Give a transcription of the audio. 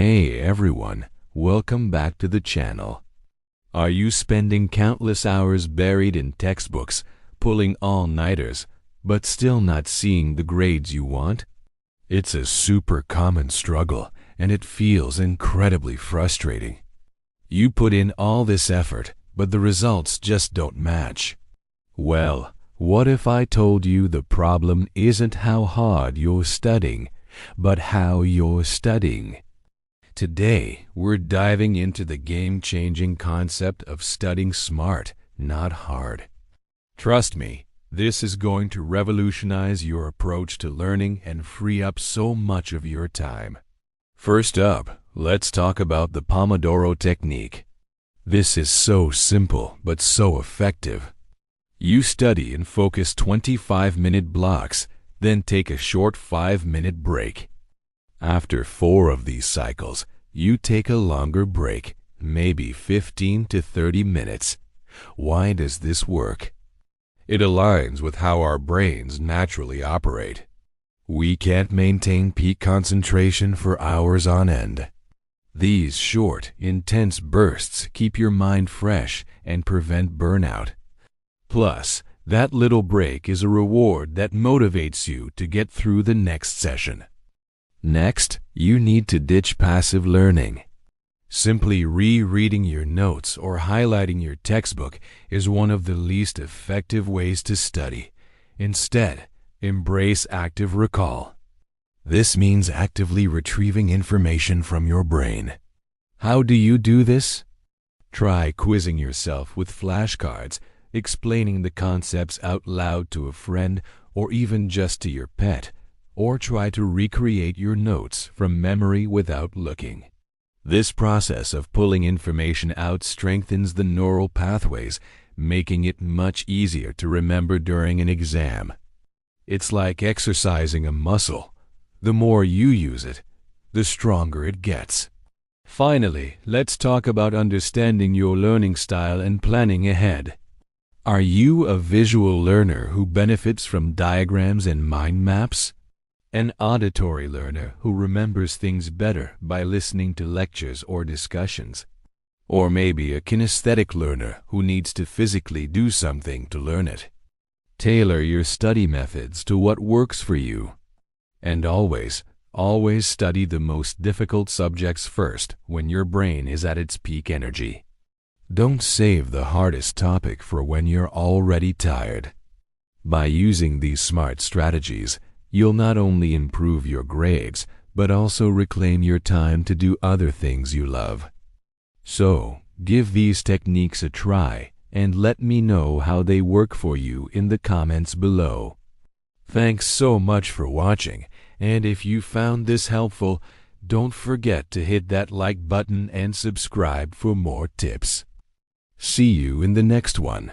Hey everyone, welcome back to the channel. Are you spending countless hours buried in textbooks, pulling all-nighters, but still not seeing the grades you want? It's a super common struggle, and it feels incredibly frustrating. You put in all this effort, but the results just don't match. Well, what if I told you the problem isn't how hard you're studying, but how you're studying? Today, we're diving into the game-changing concept of studying smart, not hard. Trust me, this is going to revolutionize your approach to learning and free up so much of your time. First up, let's talk about the Pomodoro technique. This is so simple, but so effective. You study and focus 25-minute blocks, then take a short 5-minute break. After 4 of these cycles, you take a longer break, maybe 15 to 30 minutes. Why does this work? It aligns with how our brains naturally operate. We can't maintain peak concentration for hours on end. These short, intense bursts keep your mind fresh and prevent burnout. Plus, that little break is a reward that motivates you to get through the next session. Next, you need to ditch passive learning. Simply rereading your notes or highlighting your textbook is one of the least effective ways to study. Instead, embrace active recall. This means actively retrieving information from your brain. How do you do this? Try quizzing yourself with flashcards, explaining the concepts out loud to a friend or even just to your pet, or try to recreate your notes from memory without looking. This process of pulling information out strengthens the neural pathways, making it much easier to remember during an exam. It's like exercising a muscle. The more you use it, the stronger it gets. Finally, let's talk about understanding your learning style and planning ahead. Are you a visual learner who benefits from diagrams and mind maps? An auditory learner who remembers things better by listening to lectures or discussions? Or maybe a kinesthetic learner who needs to physically do something to learn it? Tailor your study methods to what works for you. And always study the most difficult subjects first when your brain is at its peak energy. Don't save the hardest topic for when you're already tired. By using these smart strategies, you'll not only improve your grades, but also reclaim your time to do other things you love. So, give these techniques a try and let me know how they work for you in the comments below. Thanks so much for watching, and if you found this helpful, don't forget to hit that like button and subscribe for more tips. See you in the next one.